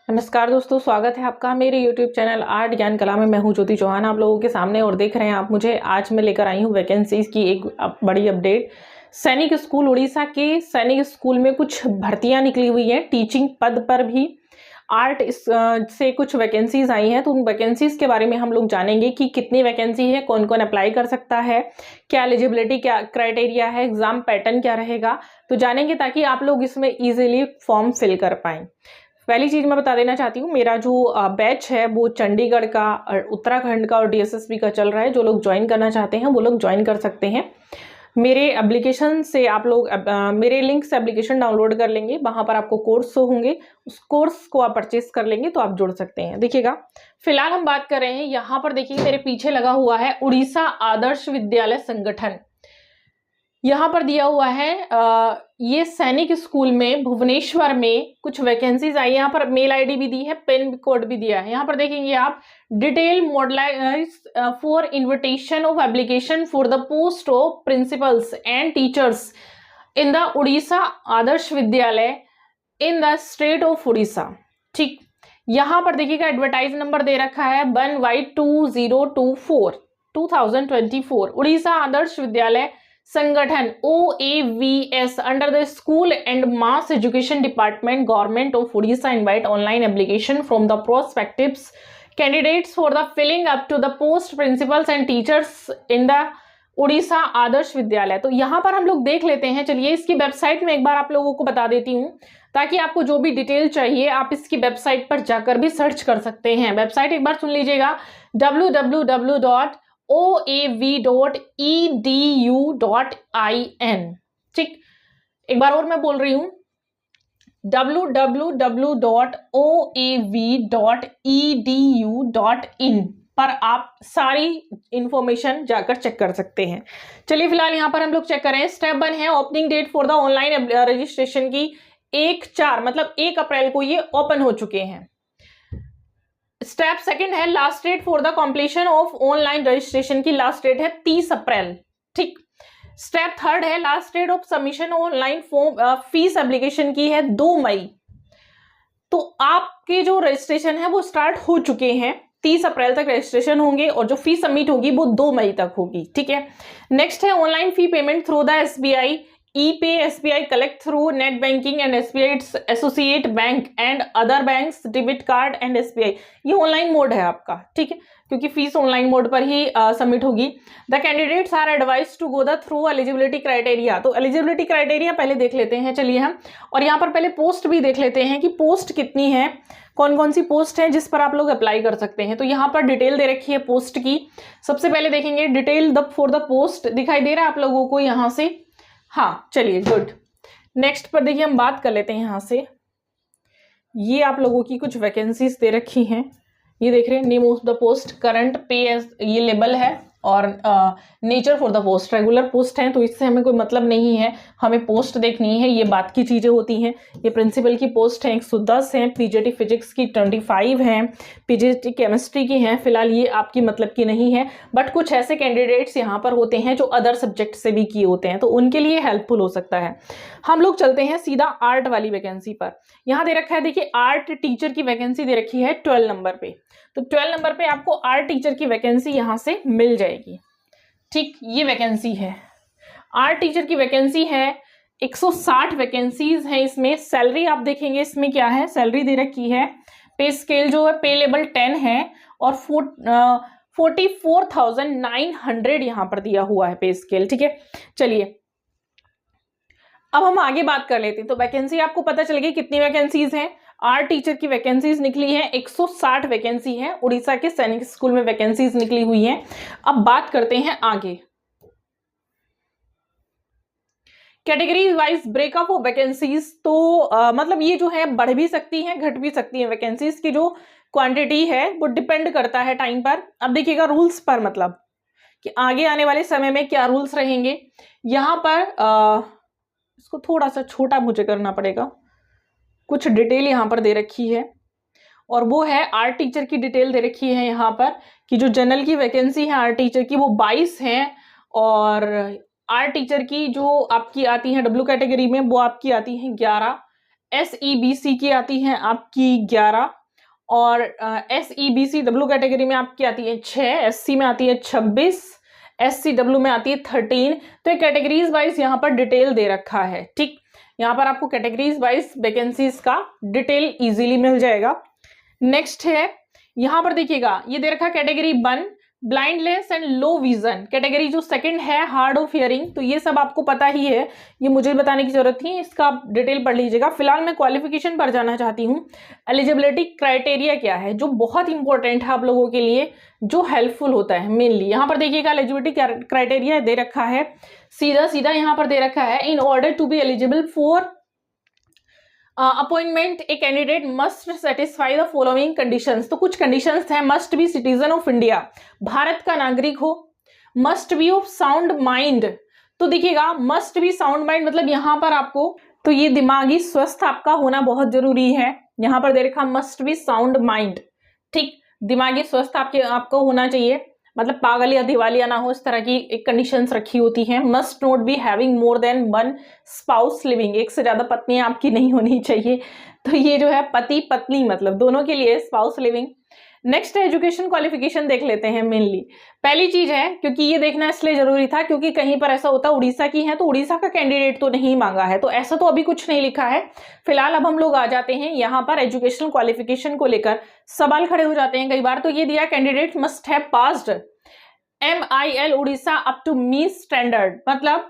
नमस्कार दोस्तों, स्वागत है आपका मेरे YouTube चैनल आर्ट ज्ञान कला में। मैं हूं ज्योति चौहान आप लोगों के सामने और देख रहे हैं आप मुझे। आज मैं लेकर आई हूं वैकेंसीज की एक बड़ी अपडेट। सैनिक स्कूल उड़ीसा के सैनिक स्कूल में कुछ भर्तियां निकली हुई हैं, टीचिंग पद पर भी आर्ट से कुछ वैकेंसीज आई हैं। तो उन वैकेंसीज के बारे में हम लोग जानेंगे कि कितनी वैकेंसी है, कौन कौन अप्लाई कर सकता है, क्या एलिजिबिलिटी, क्या क्राइटेरिया है, एग्जाम पैटर्न क्या रहेगा, तो जानेंगे ताकि आप लोग इसमें इजीली फॉर्म फिल कर पाएं। पहली चीज मैं बता देना चाहती हूँ, मेरा जो बैच है वो चंडीगढ़ का, उत्तराखंड का और डीएसएसबी का चल रहा है। जो लोग ज्वाइन करना चाहते हैं वो लोग ज्वाइन कर सकते हैं। मेरे एप्लीकेशन से आप लोग मेरे लिंक से एप्लीकेशन डाउनलोड कर लेंगे, वहां पर आपको कोर्स शो होंगे, उस कोर्स को आप परचेस कर लेंगे तो आप जुड़ सकते हैं। देखिएगा, फिलहाल हम बात कर रहे हैं, यहाँ पर देखिए मेरे पीछे लगा हुआ है उड़ीसा आदर्श विद्यालय संगठन। यहाँ पर दिया हुआ है ये सैनिक स्कूल में भुवनेश्वर में कुछ वैकेंसीज आई। यहाँ पर मेल आईडी भी दी है, पिन कोड भी दिया है। यहाँ पर देखेंगे आप, detail modalities for invitation of application for the post of principals and teachers in the Orissa Adarsha Vidyalaya in the state of Orissa. ठीक, यहाँ पर देखिएगा एडवर्टाइज नंबर दे रखा है 1Y2024 2024 Orissa Adarsha Vidyalaya Sangathan OAVS under the school and mass education department government of Orissa invite online application from the prospectives candidates for the filling up to the post principals and teachers in the Orissa Adarsha Vidyalaya. तो यहाँ पर हम लोग देख लेते हैं। चलिए इसकी वेबसाइट में एक बार आप लोगों को बता देती हूँ, ताकि आपको जो भी डिटेल चाहिए आप इसकी वेबसाइट पर जाकर भी सर्च कर सकते हैं। वेबसाइट एक बार सुन लीजिएगा, www.oav.edu.in। ठीक, एक बार और मैं बोल रही हूं, www.oav.edu.in पर आप सारी इंफॉर्मेशन जाकर चेक कर सकते हैं। चलिए फिलहाल यहां पर हम लोग चेक करें। स्टेप 1 है opening date for the online registration की 1/4 मतलब 1 अप्रैल को ये ओपन हो चुके हैं। स्टेप 2 है last date for the completion of online registration की लास्ट डेट है 30 अप्रैल। ठीक, स्टेप 3 है last date of submission online form fees application की है 2 मई। तो आपके जो रजिस्ट्रेशन है वो स्टार्ट हो चुके हैं, 30 अप्रैल तक रजिस्ट्रेशन होंगे और जो फीस सबमिट होगी वो 2 मई तक होगी। ठीक है, नेक्स्ट है online fee payment through the SBI ePay, SBI collect through net banking and SBI its associate bank and other banks debit card and SBI। ये ऑनलाइन मोड है आपका। ठीक है, क्योंकि फीस ऑनलाइन मोड पर ही सबमिट होगी। The candidates are advise to go the through eligibility criteria. तो एलिजिबिलिटी क्राइटेरिया पहले देख लेते हैं चलिए हम, और यहाँ पर पहले पोस्ट भी देख लेते हैं कि पोस्ट कितनी है, कौन कौन सी पोस्ट है जिस पर आप लोग अप्लाई कर सकते हैं। तो यहाँ पर डिटेल दे रखी है पोस्ट की। सबसे पहले देखेंगे डिटेल फॉर द पोस्ट, दिखाई दे रहा है आप लोगों को यहाँ से। हाँ चलिए गुड। नेक्स्ट पर देखिए हम बात कर लेते हैं यहाँ से। ये आप लोगों की कुछ वैकेंसीज दे रखी हैं, ये देख रहे हैं। Name of the post, current पे ये लेबल है, और nature for the post regular post है, तो इससे हमें कोई मतलब नहीं है, हमें पोस्ट देखनी है, ये बात की चीज़ें होती हैं। ये प्रिंसिपल की पोस्ट है 110 हैं, पीजीटी फिजिक्स की 25 हैं, पीजीटी केमिस्ट्री की हैं। फिलहाल ये आपकी मतलब की नहीं है, बट कुछ ऐसे कैंडिडेट्स यहाँ पर होते हैं जो अदर सब्जेक्ट से भी किए होते हैं, तो उनके लिए हेल्पफुल हो सकता है। हम लोग चलते हैं सीधा आर्ट वाली वैकेंसी पर। यहाँ दे रखा है, देखिए आर्ट टीचर की वैकेंसी दे रखी है 12 नंबर पे। तो 12 नंबर पे आपको आर्ट टीचर की वैकेंसी यहां से मिल जाएगी। ठीक, ये वैकेंसी है, आर्ट टीचर की वैकेंसी है। 160 वैकेंसीज हैं इसमें। सैलरी आप देखेंगे इसमें क्या है, सैलरी दे रखी है, पे स्केल जो है पे लेवल 10 है, और 44,900 यहां पर दिया हुआ है पे स्केल। ठीक है, चलिए अब हम आगे बात कर लेते हैं। तो वैकेंसी आपको पता चल गई कितनी वैकेंसीज हैं। आर्ट टीचर की वैकेंसीज निकली है 160 वैकेंसी है, उड़ीसा के सैनिक स्कूल में वैकेंसीज निकली हुई हैं। अब बात करते हैं आगे, category wise breakup of vacancies. तो मतलब ये जो है बढ़ भी सकती हैं, घट भी सकती हैं। वैकेंसीज की जो क्वांटिटी है वो डिपेंड करता है टाइम पर। अब देखिएगा रूल्स पर, मतलब कि आगे आने वाले समय में क्या रूल्स रहेंगे। यहाँ पर इसको थोड़ा सा छोटा मुझे करना पड़ेगा, कुछ डिटेल यहाँ पर दे रखी है, और वो है आर्ट टीचर की डिटेल दे रखी है यहाँ पर कि जो जनरल की वैकेंसी है आर्ट टीचर की वो 22 है, और आर्ट टीचर की जो आपकी आती है डब्ल्यू कैटेगरी में वो आपकी आती है 11, SEBC की आती है आपकी 11 और SEBC डब्ल्यू कैटेगरी में आपकी आती है 6, SC में आती है 26, SCW में आती है 13। तो ये कैटेगरीज वाइज यहाँ पर डिटेल दे रखा है। ठीक, यहाँ पर आपको कैटेगरीज वाइज वैकेंसीज का डिटेल इजीली मिल जाएगा। नेक्स्ट है यहाँ पर देखिएगा, ये दे रखा category 1 blindness and low vision, category जो सेकंड है हार्ड ऑफ हियरिंग। तो ये सब आपको पता ही है, ये मुझे बताने की जरूरत थी, इसका आप डिटेल पढ़ लीजिएगा। फिलहाल मैं क्वालिफिकेशन पर जाना चाहती हूँ। एलिजिबिलिटी क्राइटेरिया क्या है, जो बहुत इंपॉर्टेंट है आप लोगों के लिए, जो हेल्पफुल होता है मेनली। यहाँ पर देखिएगा एलिजिबिलिटी क्राइटेरिया दे रखा है, सीधा सीधा यहाँ पर दे रखा है, in order to be eligible for appointment a candidate must satisfy the following conditions. तो कुछ कंडीशंस हैं, must be citizen of India, Bharat का नागरिक हो, must be of sound mind. तो देखिएगा मस्ट बी साउंड माइंड मतलब यहाँ पर आपको, तो ये दिमागी स्वस्थ आपका होना बहुत जरूरी है। यहाँ पर दे रखा मस्ट बी साउंड माइंड। ठीक, दिमागी स्वस्थ आपको होना चाहिए, मतलब पागल या दिवालिया ना हो, इस तरह की एक कंडीशंस रखी होती हैं। Must not be having more than 1 spouse living, एक से ज्यादा पत्नियां आपकी नहीं होनी चाहिए। तो ये जो है पति पत्नी मतलब दोनों के लिए spouse living. Next education qualification देख लेते हैं मेनली। पहली चीज है, क्योंकि ये देखना इसलिए जरूरी था क्योंकि कहीं पर ऐसा होता उड़ीसा की है तो उड़ीसा का कैंडिडेट तो नहीं मांगा है, तो ऐसा तो अभी कुछ नहीं लिखा है फिलहाल। अब हम लोग आ जाते हैं यहाँ पर एजुकेशनल क्वालिफिकेशन को लेकर सवाल खड़े हो जाते हैं कई बार। तो ये दिया candidate must have passed MIL Orissa up to ME standard, मतलब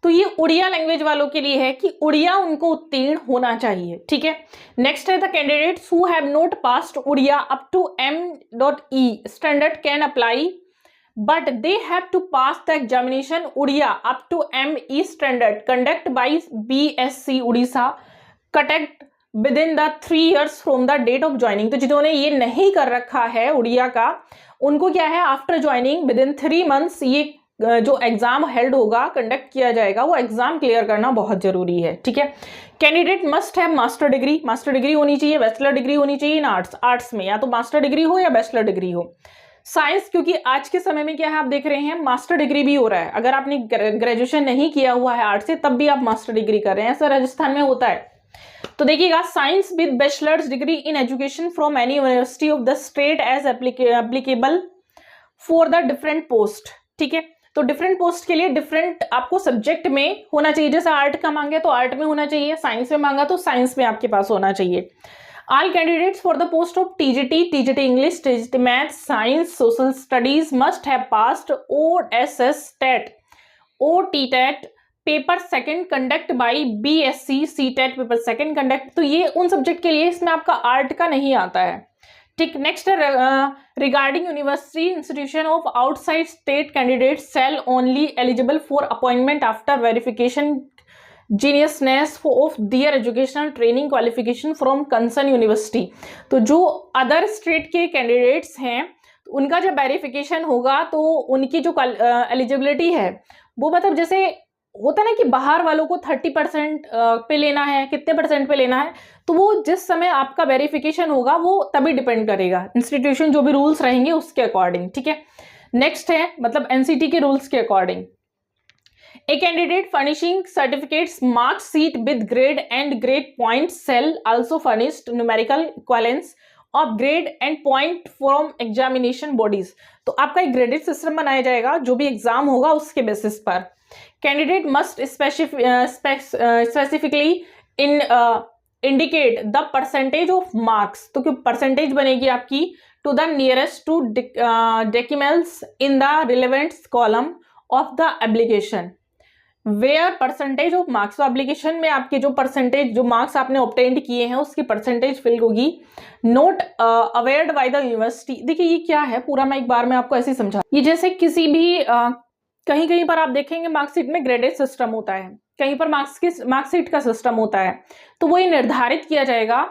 तो ये उड़िया लैंग्वेज वालों के लिए है कि उड़िया उनको उत्तीर्ण होना चाहिए। ठीक है, नेक्स्ट है the candidates who have not passed Odia up to M.E standard can apply but they have to pass the examination Odia up to ME standard conduct by BSc Orissa conduct with in the 3 years from the date of joining. तो जिन्होंने ये नहीं कर रखा है उड़िया का, उनको क्या है after joining with in 3 months ये जो एग्जाम हेल्ड होगा, कंडक्ट किया जाएगा, वो एग्जाम क्लियर करना बहुत जरूरी है। ठीक है, candidate must have master degree, master degree होनी चाहिए, बैचलर डिग्री होनी चाहिए इन आर्ट्स में, या तो मास्टर डिग्री हो या बैचलर डिग्री हो। साइंस, क्योंकि आज के समय में क्या है आप देख रहे हैं मास्टर डिग्री भी हो रहा है, अगर आपने ग्रेजुएशन नहीं किया हुआ है आर्ट्स से तब भी आप मास्टर डिग्री कर रहे हैं, ऐसा राजस्थान में होता है। तो देखिएगा science with bachelors degree in education from any university of the state as applicable for the different post. ठीक है, तो डिफरेंट पोस्ट के लिए डिफरेंट आपको सब्जेक्ट में होना चाहिए, जैसे आर्ट का मांगे तो आर्ट में होना चाहिए, साइंस में मांगा तो साइंस में आपके पास होना चाहिए। All candidates for the post of TGT English, TGT math, science, social studies must have passed OSS TET और TTET paper second conduct by BSc CTET paper second conduct. तो ये उन सब्जेक्ट के लिए, इसमें आपका आर्ट का नहीं आता है। ठीक, next regarding university institution of outside state candidate shall only eligible for appointment after verification genuineness of their educational training qualification from concern university. तो जो अदर स्टेट के कैंडिडेट्स हैं उनका जब वेरिफिकेशन होगा तो उनकी जो एलिजिबिलिटी है वो, मतलब जैसे होता ना कि बाहर वालों को 30% पे लेना है, कितने परसेंट पे लेना है, तो वो जिस समय आपका वेरिफिकेशन होगा वो तभी डिपेंड करेगा, इंस्टीट्यूशन जो भी रूल्स रहेंगे उसके अकॉर्डिंग। ठीक है, नेक्स्ट है मतलब NCT के रूल्स के according. A candidate furnishing certificates mark sheet with grade and grade point shall also furnished numerical equivalence of grade and point from examination bodies. तो आपका एक ग्रेडेड सिस्टम बनाया जाएगा जो भी एग्जाम होगा उसके बेसिस पर। Candidate must specifically indicate the percentage of marks, तो परसेंटेज बनेगी आपकी to the nearest two decimals in the relevant column of the application where percentage of marks. तो एप्लीकेशन में आपके जो परसेंटेज, जो मार्क्स आपने ऑब्टेंड किए हैं उसकी परसेंटेज फिल होगी। Note अवेयर्ड by the university. देखिए ये क्या है पूरा, मैं एक बार में आपको ऐसे समझा, ये जैसे किसी भी कहीं कहीं पर आप देखेंगे मार्कशीट में ग्रेडेड सिस्टम होता है, कहीं पर मार्कशीट का सिस्टम होता है, तो वो ये निर्धारित किया जाएगा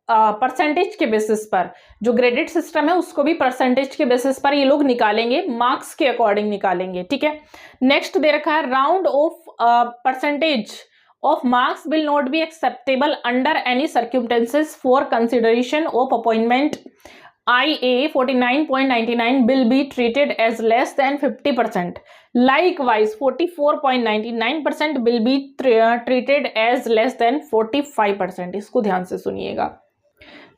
परसेंटेज के बेसिस पर। जो ग्रेडेड सिस्टम है उसको भी परसेंटेज के बेसिस पर ये लोग निकालेंगे, मार्क्स के अकॉर्डिंग निकालेंगे। ठीक है, नेक्स्ट दे रखा है round off percentage of marks will not be acceptable under any circumstances for consideration of appointment IA 49.99 will be treated as less than 50%. Likewise, 44.99% will be treated as less than 45%. इसको ध्यान से सुनिएगा,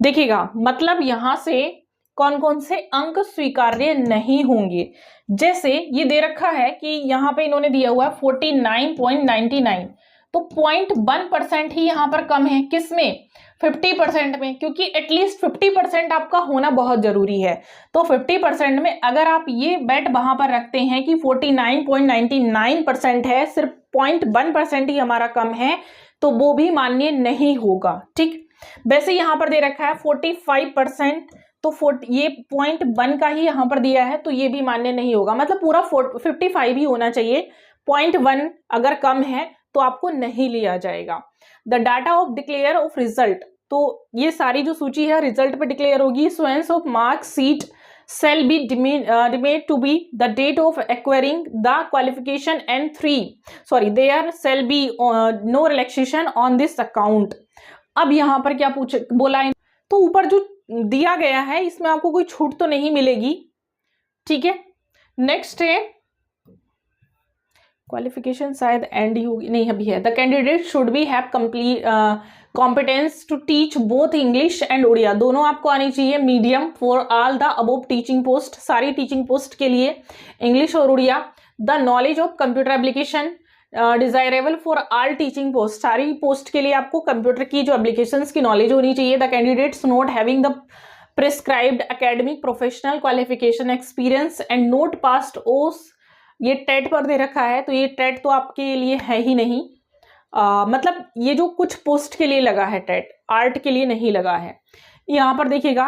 देखिएगा, मतलब यहां से कौन कौन से अंक स्वीकार्य नहीं होंगे। जैसे ये दे रखा है कि यहाँ पे इन्होंने दिया हुआ है 49.99, तो 0.1% ही यहाँ पर कम है, किसमें, 50% में, क्योंकि एटलीस्ट 50% आपका होना बहुत जरूरी है। तो 50% में अगर आप ये बेट वहां पर रखते हैं कि 49.99% है, सिर्फ 0.1% ही हमारा कम है, तो वो भी मान्य नहीं होगा। ठीक, वैसे यहां पर दे रखा है 45%, तो ये 0.1 का ही यहां पर दिया है, तो ये भी मान्य नहीं होगा, मतलब पूरा 55 ही होना चाहिए। 0.1 अगर कम है तो आपको नहीं लिया जाएगा। The data of declare of result, तो ये सारी जो सूची है रिजल्ट पे डिक्लेयर होगी। Swans of mark seat shall be deemed to be the date of acquiring the qualification, and there shall be no relaxation on this account। अब यहां पर क्या बोला है, तो ऊपर जो दिया गया है इसमें आपको कोई छूट तो नहीं मिलेगी। ठीक है, नेक्स्ट है क्वालिफिकेशन, शायद एंड ही होगी, नहीं अभी है। The candidate should be have complete competence to teach both English and Odia, दोनों आपको आनी चाहिए medium for all the above teaching post, सारी टीचिंग पोस्ट के लिए इंग्लिश और Odia. The knowledge of computer application desirable for all teaching post, सारी post के लिए आपको कंप्यूटर की जो एप्लीकेशंस की नॉलेज होनी चाहिए। The candidates not having the prescribed academic professional qualification experience and note past ओस, ये टेट पर दे रखा है, तो ये टेट तो आपके लिए है ही नहीं, मतलब ये जो कुछ पोस्ट के लिए लगा है टेट, आर्ट के लिए नहीं लगा है। यहाँ पर देखिएगा,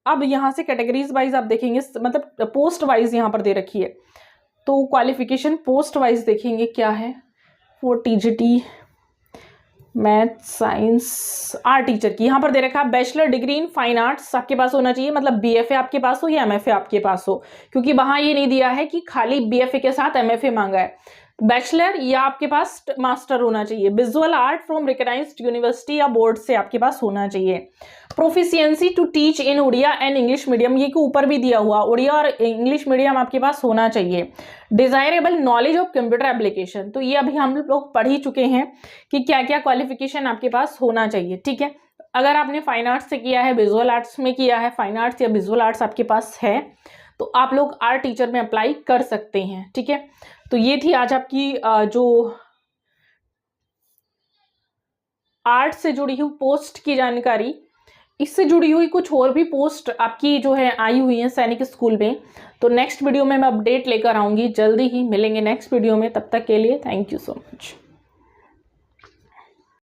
अब यहाँ से कैटेगरीज वाइज आप देखेंगे, मतलब पोस्ट वाइज यहाँ पर दे रखी है, तो क्वालिफिकेशन पोस्ट वाइज देखेंगे क्या है। For TGT math science art teacher की यहाँ पर दे रखा है bachelor degree in fine arts आपके पास होना चाहिए, मतलब बीएफए आपके पास हो या एमएफए आपके पास हो, क्योंकि वहां ये नहीं दिया है कि खाली बीएफए के साथ एमएफए मांगा है। बैचलर या आपके पास मास्टर होना चाहिए। Visual art from recognised university या बोर्ड से आपके पास होना चाहिए। Proficiency to teach in Odia and English medium, ये के ऊपर भी दिया हुआ, उड़िया और इंग्लिश मीडियम आपके पास होना चाहिए। Desirable knowledge of computer application, तो ये अभी हम लोग पढ़ ही चुके हैं कि क्या क्या क्वालिफिकेशन आपके पास होना चाहिए। ठीक है, अगर आपने फाइन आर्ट्स से किया है, विजुअल आर्ट्स में किया है, फाइन आर्ट्स या विजुअल आर्ट्स आपके पास है, तो आप लोग आर्ट टीचर में अप्लाई कर सकते हैं। ठीक है, तो ये थी आज आपकी जो आर्ट से जुड़ी हुई पोस्ट की जानकारी। इससे जुड़ी हुई कुछ और भी पोस्ट आपकी जो है आई हुई है सैनिक स्कूल में, तो नेक्स्ट वीडियो में मैं अपडेट लेकर आऊंगी। जल्दी ही मिलेंगे नेक्स्ट वीडियो में, तब तक के लिए थैंक यू सो मच।